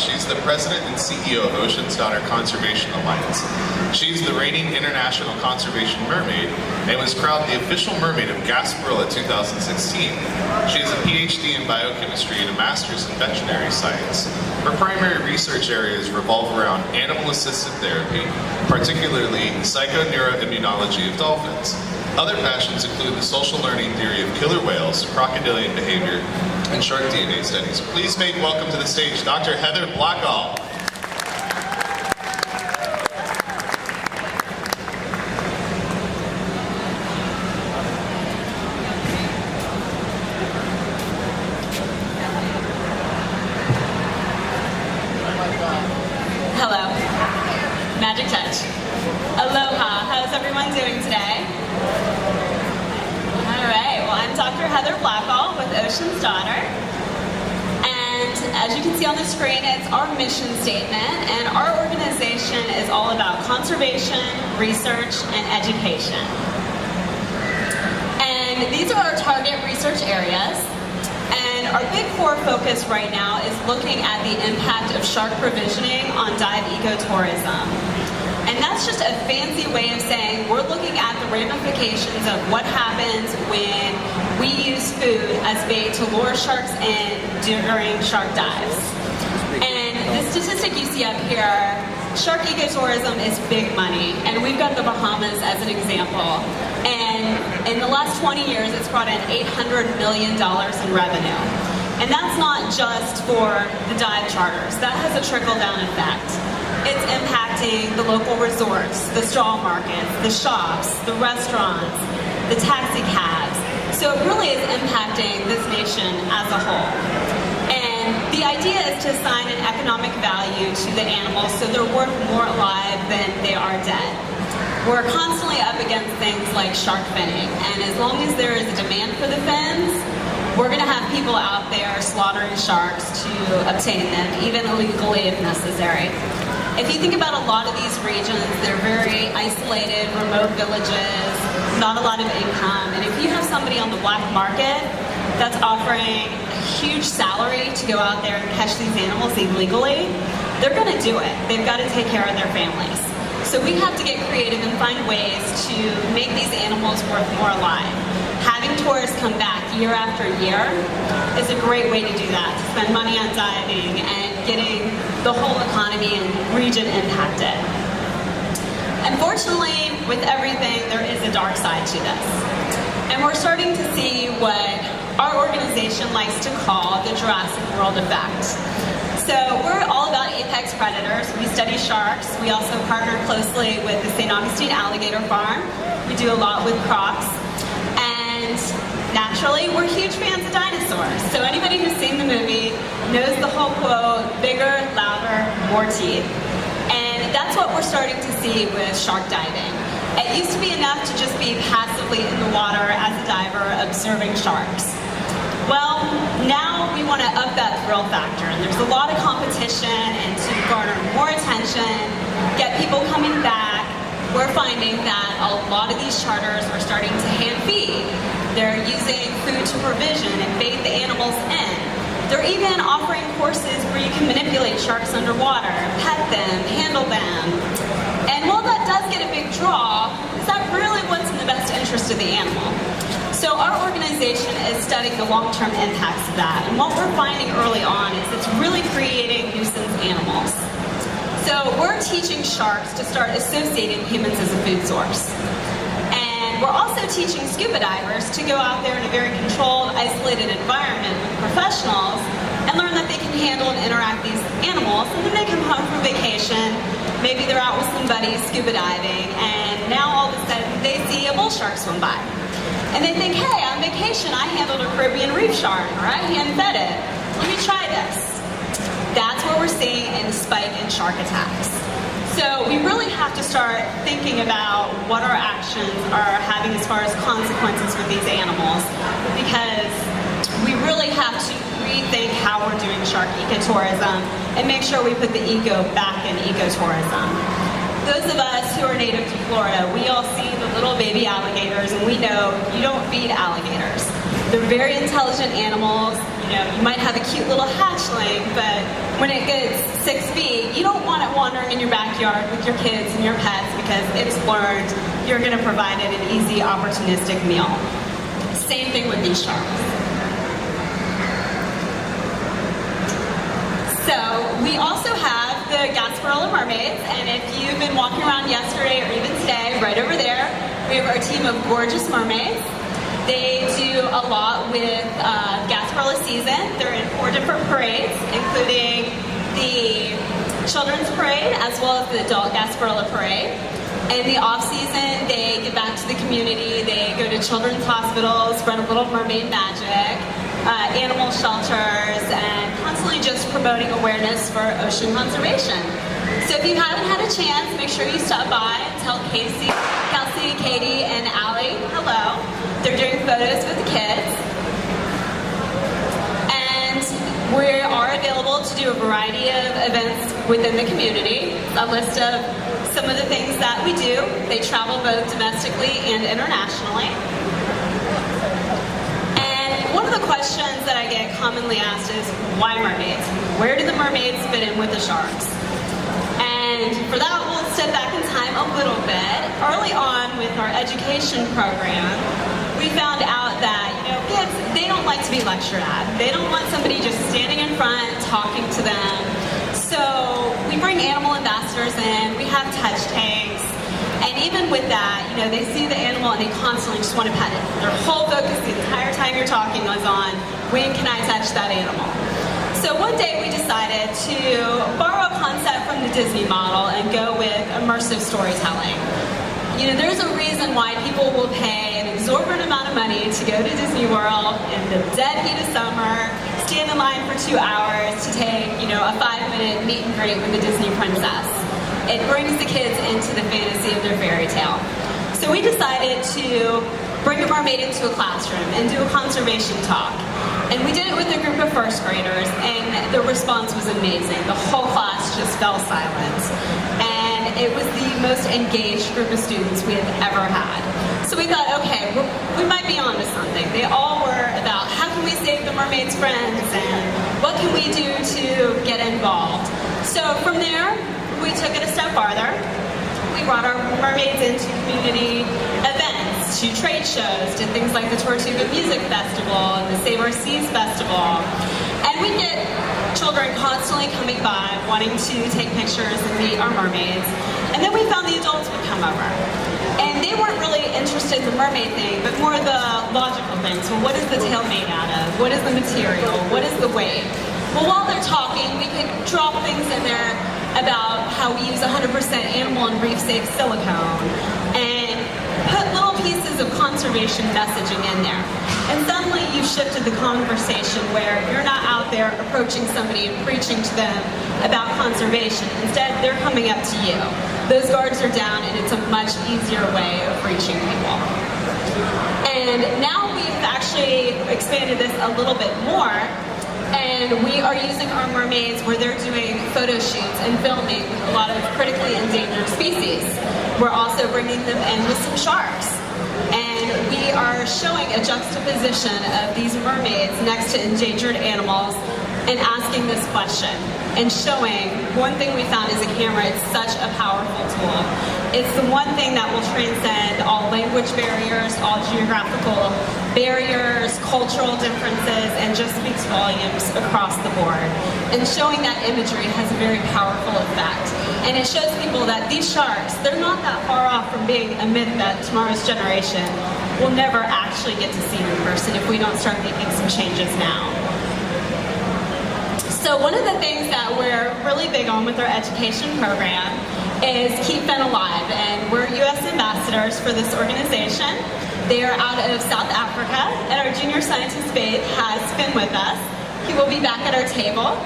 She's the president and CEO of Ocean's Daughter Conservation Alliance. She's the reigning international conservation mermaid and was crowned the official mermaid of Gasparilla 2016. She has a PhD in biochemistry and a master's in veterinary science. Her primary research areas revolve around animal-assisted therapy, particularly psychoneuroimmunology of dolphins. Other passions include the social learning theory of killer whales, crocodilian behavior, and shark DNA studies. Please make welcome to the stage Dr. Heather Blackall. Hello. Magic touch. Aloha. How's everyone doing today? All right. Well, I'm Dr. Heather Blackall with Ocean's Daughter. And as you can see on the screen, it's our mission statement. And our organization is all about conservation, research, and education. And these are our target research areas. And our big core focus right now is looking at the impact of shark provisioning on dive ecotourism. And that's just a fancy way of saying we're looking at the ramifications of what happens when we use food as bait to lure sharks in during shark dives. And the statistic you see up here, shark ecotourism is big money, and we've got the Bahamas as an example. And in the last 20 years, it's brought in $800 million in revenue. And that's not just for the dive charters. That has a trickle-down effect. It's impacting the local resorts, the stall markets, the shops, the restaurants, the taxi cabs. So it really is impacting this nation as a whole. And the idea is to assign an economic value to the animals so they're worth more alive than they are dead. We're constantly up against things like shark finning, and as long as there is a demand for the fins, we're going to have people out there slaughtering sharks to obtain them, even illegally if necessary. If you think about a lot of these regions, they're very isolated, remote villages, not a lot of income, and if you have somebody on the black market that's offering a huge salary to go out there and catch these animals illegally, they're going to do it. They've got to take care of their families. So we have to get creative and find ways to make these animals worth more alive. Having tourists come back year after year is a great way to do that, to spend money on diving and getting the whole economy and region impacted. Unfortunately, with everything, there is a dark side to this. And we're starting to see what our organization likes to call the Jurassic World effect. So we're all about apex predators. We study sharks. We also partner closely with the St. Augustine Alligator Farm. We do a lot with crocs. And naturally, we're huge fans of dinosaurs. So anybody who's seen the movie knows the whole quote, bigger, louder, more teeth. And that's what we're starting to see with shark diving. It used to be enough to just be passively in the water as a diver observing sharks. Well, now we want to up that thrill factor, and there's a lot of competition, and to garner more attention, get people coming back, we're finding that a lot of these charters are starting to hand feed. They're using food to provision and bait the animals in. They're even offering courses where you can manipulate sharks underwater, pet them, handle them. And while that does get a big draw, is that really what's in the best interest of the animal? So our organization is studying the long-term impacts of that. And what we're finding early on is it's really creating nuisance animals. So we're teaching sharks to start associating humans as a food source. And we're also teaching scuba divers to go out there in a very controlled, isolated environment with professionals and learn that they can handle and interact with these animals. And then they come home from vacation, maybe they're out with some buddies scuba diving, and now all of a sudden they see a bull shark swim by. And they think, hey, on vacation I handled a Caribbean reef shark, or I hand fed it. Let me try this. That's where we're seeing a spike in shark attacks. So we really have to start thinking about what our actions are having as far as consequences for these animals, because we really have to rethink how we're doing shark ecotourism and make sure we put the eco back in ecotourism. Those of us who are native to Florida, we all see the little baby alligators, and we know you don't feed alligators. They're very intelligent animals. You know, you might have a cute little hatchling, but when it gets 6 feet, you don't want it wandering in your backyard with your kids and your pets because it's learned you're going to provide it an easy, opportunistic meal. Same thing with these sharks. So we also have the Gasparilla mermaids, and if you've been walking around yesterday or even today, right over there, we have our team of gorgeous mermaids. They do a lot with Gasparilla season. They're in 4 different parades, including the children's parade as well as the adult Gasparilla parade. In the off-season, they give back to the community. They go to children's hospitals, spread a little mermaid magic, animal shelters, and constantly just promoting awareness for ocean conservation. So if you haven't had a chance, make sure you stop by and tell Kelsey, Katie, and Allie hello. They're doing photos with the kids. And we are available to do a variety of events within the community. A list of some of the things that we do. They travel both domestically and internationally. And one of the questions that I get commonly asked is, why mermaids? Where do the mermaids fit in with the sharks? And for that, we'll step back in time a little bit. Early on with our education program, we found out that, you know, kids, they don't like to be lectured at. They don't want somebody just standing in front talking to them. So we bring animal ambassadors in, we have touch tanks, and even with that, you know, they see the animal and they constantly just want to pet it. Their whole focus the entire time you're talking is on, when can I touch that animal? So one day we decided to borrow a concept from the Disney model and go with immersive storytelling. You know, there's a reason why people will pay an exorbitant amount of money to go to Disney World in the dead heat of summer, stand in line for 2 hours to take, you know, a 5-minute meet and greet with the Disney princess. It brings the kids into the fantasy of their fairy tale. So we decided to bring a mermaid into a classroom and do a conservation talk. And we did it with a group of first graders, and the response was amazing. The whole class just fell silent. And it was the most engaged group of students we have ever had. So we thought, okay, we might be onto something. They all were about, how can we save the mermaid's friends, and what can we do to get involved? So from there, we took it a step farther. We brought our mermaids into community events, to trade shows, to things like the Tortuga Music Festival and the Save Our Seas Festival. And we get children constantly coming by, wanting to take pictures and meet our mermaids. And then we found the adults would come over. And they weren't really interested in the mermaid thing, but more the logical things. Well, what is the tail made out of? What is the material? What is the weight? Well, while they're talking, we could drop things in there about how we use 100% animal and reef-safe silicone, and put little pieces of conservation messaging in there. And suddenly you've shifted the conversation where you're not out there approaching somebody and preaching to them about conservation. Instead, they're coming up to you. Those guards are down, and it's a much easier way of reaching people. And now we've actually expanded this a little bit more. And we are using our mermaids where they're doing photo shoots and filming a lot of critically endangered species. We're also bringing them in with some sharks. And we are showing a juxtaposition of these mermaids next to endangered animals and asking this question and showing one thing we found as a camera, it's such a powerful tool. It's the one thing that will transcend all language barriers, all geographical barriers, cultural differences, and just speaks volumes across the board. And showing that imagery has a very powerful effect. And it shows people that these sharks, they're not that far off from being a myth that tomorrow's generation will never actually get to see in person if we don't start making some changes now. So one of the things that we're really big on with our education program is Keep Finn Alive, and we're U.S. ambassadors for this organization. They are out of South Africa, and our junior scientist Faith has Finn with us. He will be back at our table.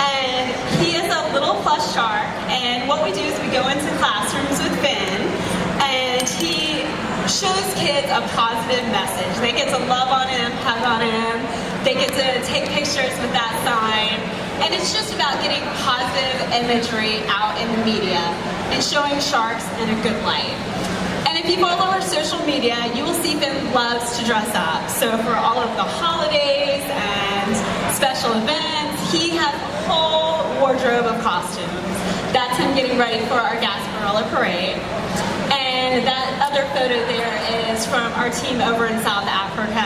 And he is a little plush shark, and what we do is we go into classrooms with Finn, and he shows kids a positive message. They get to love on him, hug on him, they get to take pictures with that sign, and it's just about getting positive imagery out in the media and showing sharks in a good light. And if if you follow our social media, you will see Finn loves to dress up. So for all of the holidays and special events, he has a whole wardrobe of costumes. That's him getting ready for our Gasparilla Parade. And that other photo there is from our team over in South Africa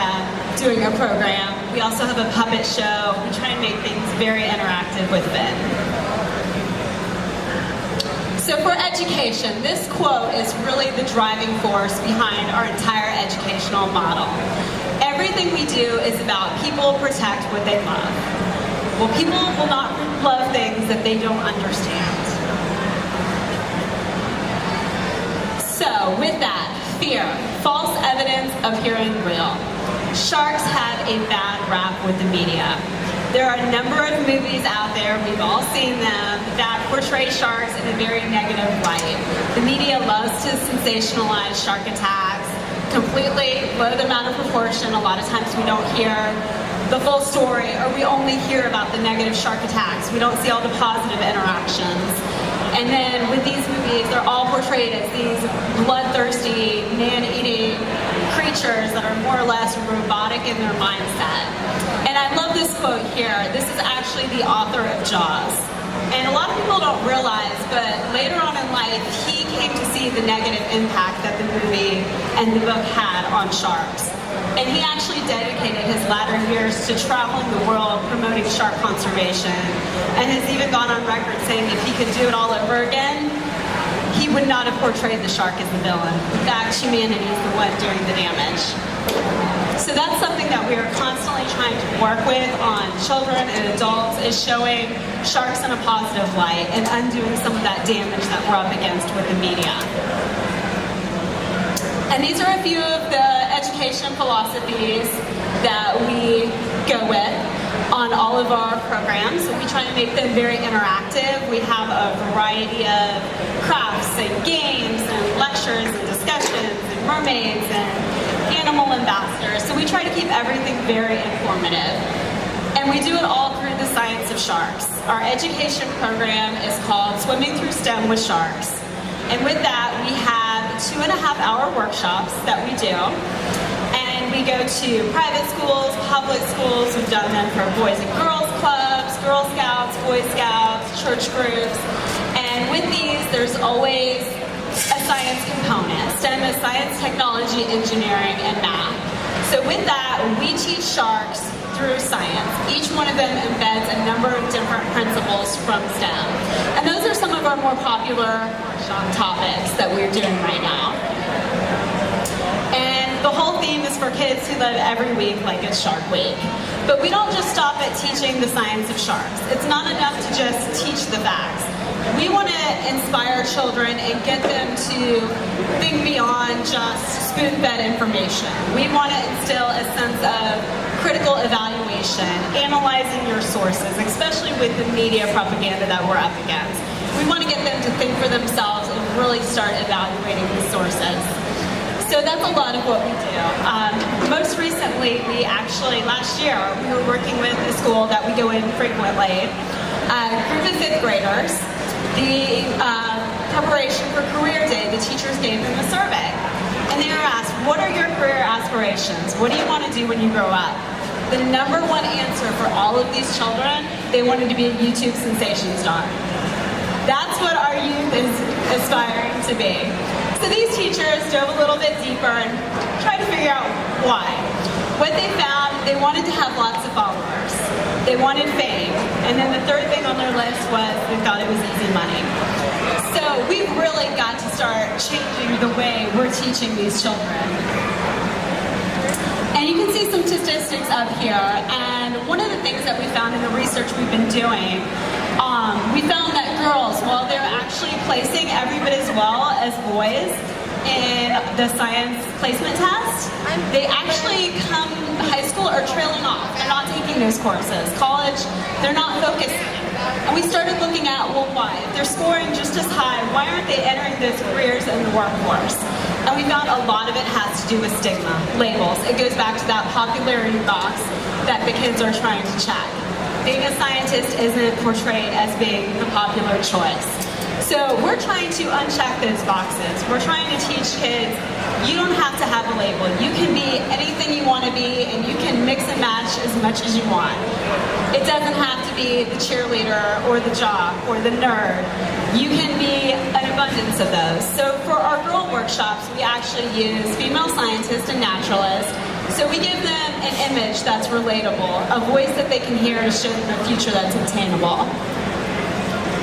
doing a program. We also have a puppet show. We try and make things very interactive with Finn. So for education, this quote is really the driving force behind our entire educational model. Everything we do is about people protect what they love. Well, people will not love things that they don't understand. So with that, fear, false evidence appearing real. Sharks have a bad rap with the media. There are a number of movies out there, we've all seen them, that portray sharks in a very negative light. The media loves to sensationalize shark attacks, completely blow them out of proportion. A lot of times we don't hear the full story, or we only hear about the negative shark attacks. We don't see all the positive interactions. And then with these movies, they're all portrayed as these bloodthirsty, man-eating creatures that are more or less robotic in their mindset. And I love this quote here. This is actually the author of Jaws. And a lot of people don't realize, but later on in life, he came to see the negative impact that the movie and the book had on sharks. And he actually dedicated his latter years to traveling the world promoting shark conservation, and has even gone on record saying if he could do it all over again, he would not have portrayed the shark as the villain. In fact, humanity is the one doing the damage. So that's something that we are constantly trying to work with on children and adults, is showing sharks in a positive light and undoing some of that damage that we're up against with the media. And these are a few of the education philosophies that we go with on all of our programs. We try to make them very interactive. We have a variety of crafts and games and lectures and discussions and mermaids and animal ambassadors. So we try to keep everything very informative. And we do it all through the science of sharks. Our education program is called Swimming Through STEM with Sharks. And with that, we have 2.5-hour workshops that we do. And we go to private schools, public schools. We've done them for Boys and Girls Clubs, Girl Scouts, Boy Scouts, church groups. And with these, there's always a science component. STEM is science, technology, engineering, and math. So with that, we teach sharks through science. Each one of them embeds a number of different principles from STEM. And those are some of our more popular topics that we're doing right now. And the whole theme is for kids who live every week like it's Shark Week. But we don't just stop at teaching the science of sharks. It's not enough to just teach the facts. We want to inspire children and get them to think beyond just spoon-fed information. We want to instill a sense of critical evaluation, analyzing your sources, especially with the media propaganda that we're up against. We want to get them to think for themselves and really start evaluating the sources. So that's a lot of what we do. Most recently, we actually, last year, we were working with a school that we go in frequently, a group of 5th graders. The preparation for Career Day, the teachers gave them a survey. And they were asked, what are your career aspirations? What do you want to do when you grow up? The number one answer for all of these children, they wanted to be a YouTube sensation star. That's what our youth is aspiring to be. So these teachers dove a little bit deeper and tried to figure out why. What they found, they wanted to have lots of followers. They wanted fame. And then the third thing on their list was they thought it was easy money. So we've really got to start changing the way we're teaching these children. And you can see some statistics up here. And one of the things that we found in the research we've been doing, we found that girls, while they're actually placing every bit as well as boys in the science placement test, they actually come high school are trailing off. They're not taking those courses. College, they're not focusing. And we started looking at, well, why? If they're scoring just as high, why aren't they entering those careers in the workforce? And we found a lot of it has to do with stigma, labels. It goes back to that popularity box that the kids are trying to check. Being a scientist isn't portrayed as being the popular choice. So we're trying to uncheck those boxes. We're trying to teach kids, you don't have to have a label. You can be anything you want to be, and you can mix and match as much as you want. It doesn't have to be the cheerleader or the jock or the nerd. You can be an abundance of those. So for our girl workshops, we actually use female scientists and naturalists. So we give them an image that's relatable, a voice that they can hear to show them a future that's attainable.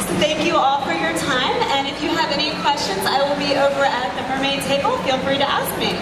So thank you all for your time, and if you have any questions, I will be over at the mermaid table. Feel free to ask me.